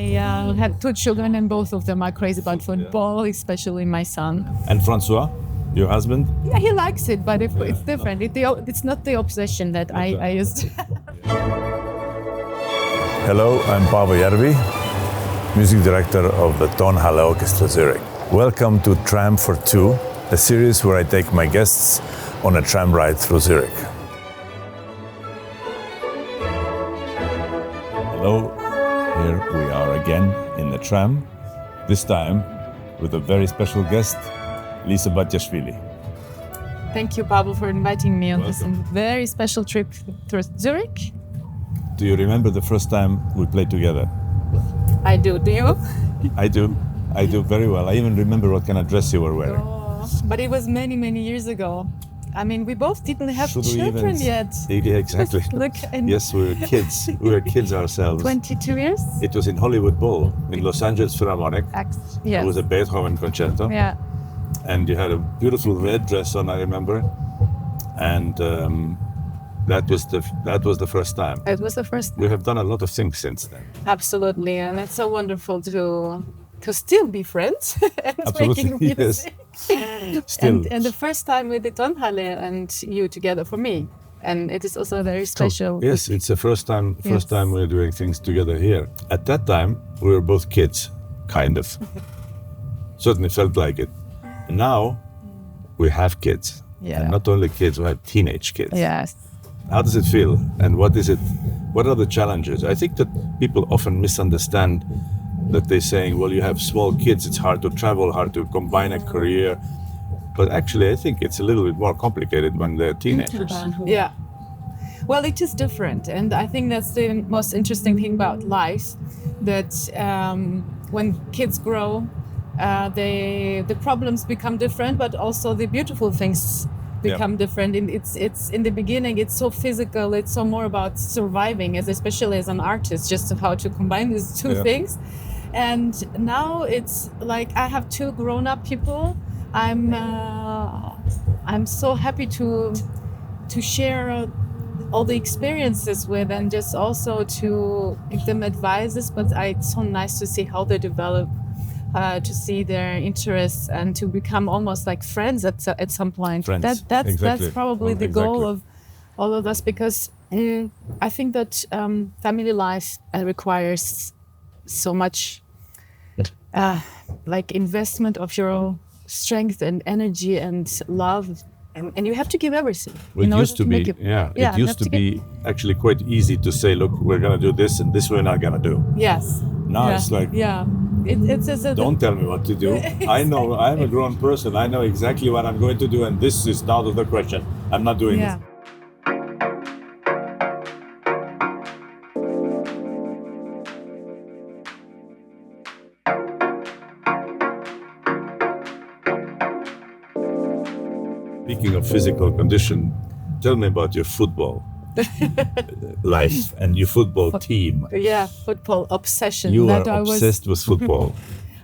I have two children, and both of them are crazy about football, especially my son. And Francois, your husband? Yeah, he likes it, but it's different. It's not the obsession that I used to. Hello, I'm Paavo Järvi, music director of the Tonhalle Orchestra Zurich. Welcome to Tram for Two, a series where I take my guests on a tram ride through Zurich. Hello, here we are again in the tram, this time with a very special guest, Lisa Batiashvili. Thank you, Paavo, for inviting me on this very special trip through Zurich. Do you remember the first time we played together? I do. Do you? I do. I do very well. I even remember what kind of dress you were wearing. Oh, but it was many, many years ago. I mean, we both didn't have children yet. Yeah, exactly. Look, yes, we were kids. We were kids ourselves. 22 years? It was in Hollywood Bowl in Los Angeles Philharmonic. Yes. It was a Beethoven concerto. Yeah. And you had a beautiful red dress on, I remember. And that was the first time. It was the first time. We have done a lot of things since then. Absolutely, and it's so wonderful to still be friends and Absolutely, making music. Yes. Still. And the first time with the Tonhalle and you together for me, and it is also very special. Yes, it's the first time we're doing things together here. At that time, we were both kids, kind of. Certainly felt like it. And now we have kids, and not only kids, we have teenage kids. Yes. How does it feel, and what is it? What are the challenges? I think that people often misunderstand that they're saying, well, you have small kids, it's hard to travel, hard to combine a career. But actually, I think it's a little bit more complicated when they're teenagers. Yeah. Well, it is different. And I think that's the most interesting thing about life, that when kids grow, the problems become different, but also the beautiful things become different. And it's in the beginning, it's so physical, it's so more about surviving, especially as an artist, just how to combine these two things. And now it's like I have two grown-up people. I'm so happy to share all the experiences with, and just also to give them advices. But it's so nice to see how they develop, to see their interests, and to become almost like friends at some point. That's probably the goal of all of us, because I think that family life requires so much like investment of your strength and energy and love, and you have to give everything. It used to be, it used to be actually quite easy to say, look, we're going to do this and this we're not going to do. Yes. Now it's like, don't tell me what to do. I know, I'm a grown person. I know exactly what I'm going to do, and this is out of the question. I'm not doing this. Speaking of physical condition, tell me about your football life and your football team. Yeah, football obsession. You are obsessed with football.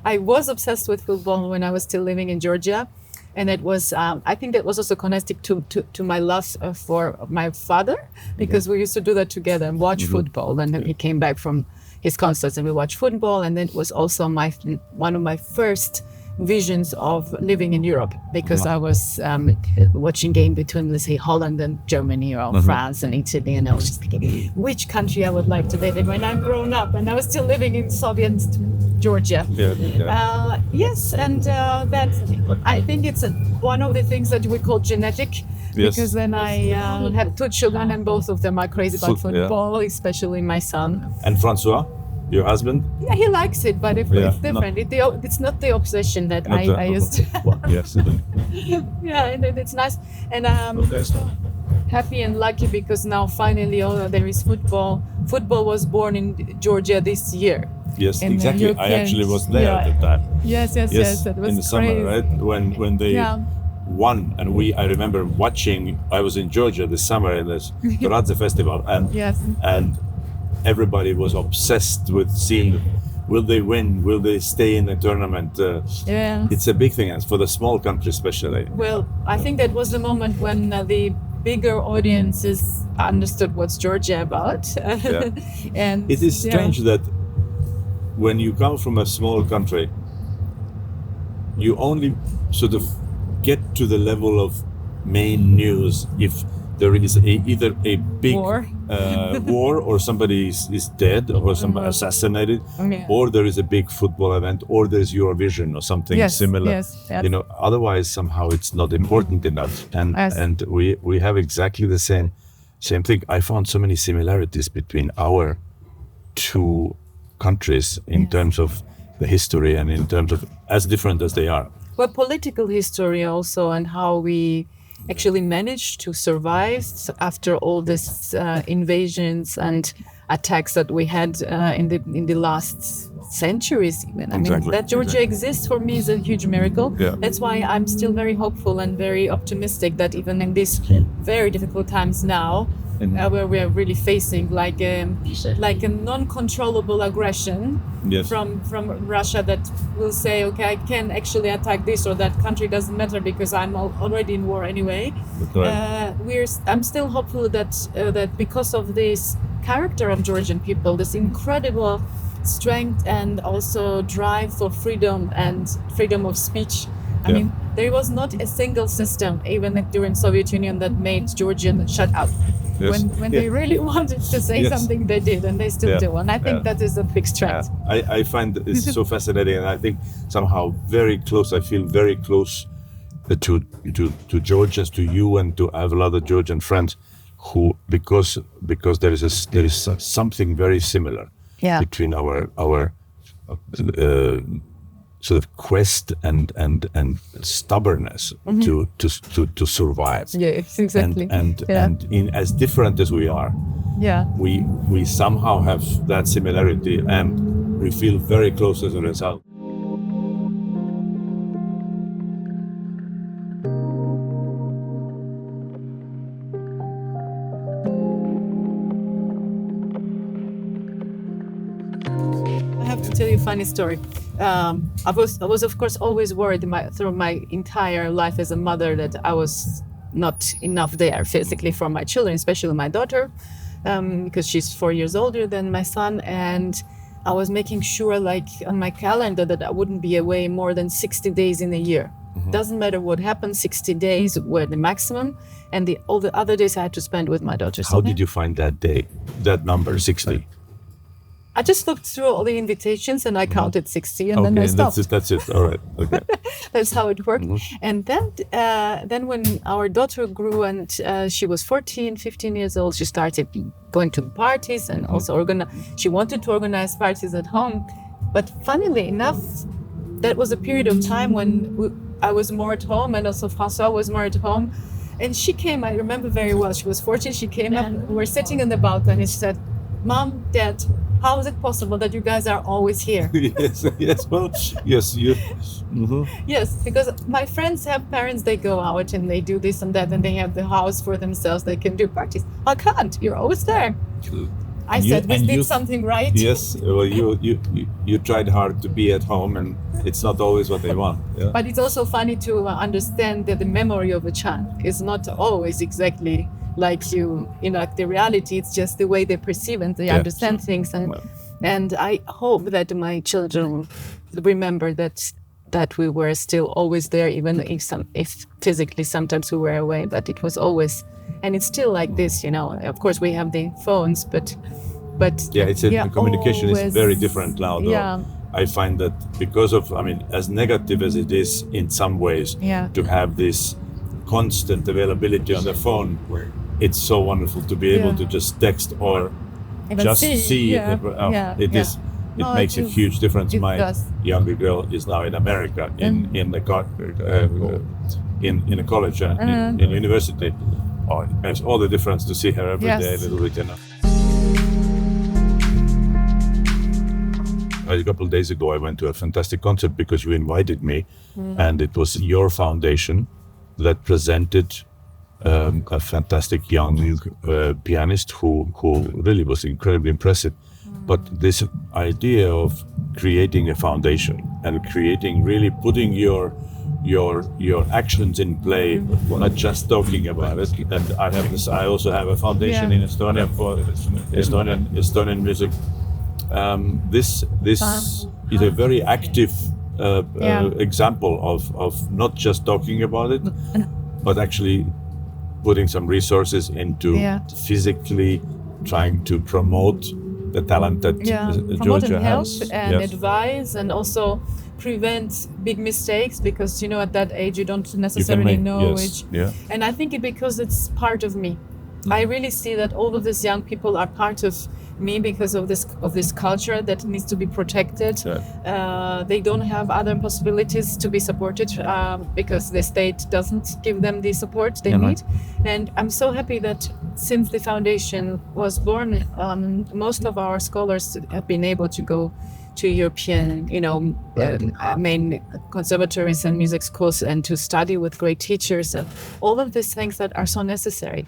I was obsessed with football when I was still living in Georgia. And it was, I think that was also connected to my love for my father, because we used to do that together and watch football. And then he came back from his concerts and we watched football. And then it was also one of my first visions of living in Europe, because I was watching game between, let's say, Holland and Germany, or France and Italy, and I was just thinking which country I would like to live in when I'm grown up, and I was still living in Soviet Georgia. Yes, and that I think it's one of the things that we call genetic. Because then I have two children, and both of them are crazy about football, especially my son. And Francois, your husband? Yeah, he likes it, but it's different. It's not the obsession that I used to. Yes. Yeah, and it's nice. And I'm happy and lucky because now finally there is football. Football was born in Georgia this year. Yes, exactly. I actually was there at the time. Yes. That was in the summer, right? When they won, and I remember watching. I was in Georgia this summer in this Radze Festival, and everybody was obsessed with seeing, will they win? Will they stay in the tournament? It's a big thing, and for the small country especially. Well, I think that was the moment when the bigger audiences understood what's Georgia about. And it is strange that when you come from a small country, you only sort of get to the level of main news if there is either a big war or somebody is dead or somebody assassinated, or there is a big football event, or there's Eurovision or something similar. Yes. You know, otherwise somehow it's not important enough. And we have exactly the same thing. I found so many similarities between our two countries in terms of the history and in terms of as different as they are. Well, political history also, and how we actually managed to survive after all these invasions and attacks that we had in the last centuries even. I mean, that Georgia exists for me is a huge miracle. Yeah. That's why I'm still very hopeful and very optimistic that even in these very difficult times now, where we are really facing like a non-controllable aggression from Russia that will say, okay, I can actually attack this or that country, doesn't matter because I'm already in war anyway. I'm still hopeful that because of this character of Georgian people, this incredible strength and also drive for freedom and freedom of speech. I mean, there was not a single system, even during Soviet Union, that made Georgians shut up. When they really wanted to say something, they did, and they still do. And I think that is a big strength. I find it's so fascinating, and I think somehow very close. I feel very close to Georgians, to you, and to I have a lot of Georgian friends who because there is something very similar between our sort of quest and stubbornness to survive. Yes, exactly. And in as different as we are, we somehow have that similarity, and we feel very close as a result. Tell you a funny story. I was of course always worried through my entire life as a mother that I was not enough there physically for my children, especially my daughter, because she's 4 years older than my son, and I was making sure, like on my calendar, that I wouldn't be away more than 60 days in a year. Doesn't matter what happens, 60 days were the maximum, and all the other days I had to spend with my daughter. How did you find that number, 60? I just looked through all the invitations and I counted 60 and then I stopped. That's it. All right. Okay. That's how it worked. And then when our daughter grew and she was 14, 15 years old, she started going to parties and also she wanted to organize parties at home. But funnily enough, that was a period of time when I was more at home and also François was more at home. And she came, I remember very well, she was 14, she came up, we were sitting on the balcony and she said, Mom, Dad, how is it possible that you guys are always here? Yes, you. Yes, because my friends have parents, they go out and they do this and that, and they have the house for themselves, they can do parties. I can't, you're always there. I said, we did something right. Yes, well, you tried hard to be at home, and it's not always what they want. Yeah. But it's also funny to understand that the memory of a child is not always exactly like the reality. It's just the way they perceive and they understand things. And I hope that my children remember that we were still always there, even if physically sometimes we were away, but it was always, and it's still like this, Of course, we have the phones, but the communication is very different now, though. Yeah. I find that because of, as negative as it is in some ways, to have this constant availability on the phone, it's so wonderful to be able to just text or just see. It makes a huge difference. My younger girl is now in America, in a college, in university. Oh, it makes all the difference to see her every day a little bit. A couple of days ago, I went to a fantastic concert because you invited me, and it was your foundation that presented a fantastic young pianist who really was incredibly impressive. But this idea of creating a foundation and really putting your actions in play, not just talking about it. And I also have a foundation in Estonia for Estonian music. this is a very active example of not just talking about it, but actually putting some resources into physically trying to promote the talent that Georgia has. And advise, and also prevent big mistakes, because at that age you don't necessarily know it. And I think because it's part of me. I really see that all of these young people are part of me because of this culture that needs to be protected. They don't have other possibilities to be supported because the state doesn't give them the support they need. And I'm so happy that since the foundation was born, most of our scholars have been able to go to European, main conservatories and music schools, and to study with great teachers, and all of these things that are so necessary.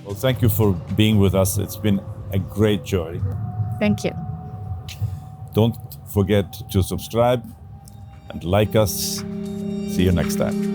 Well, thank you for being with us. It's been a great joy. Thank you. Don't forget to subscribe and like us. See you next time.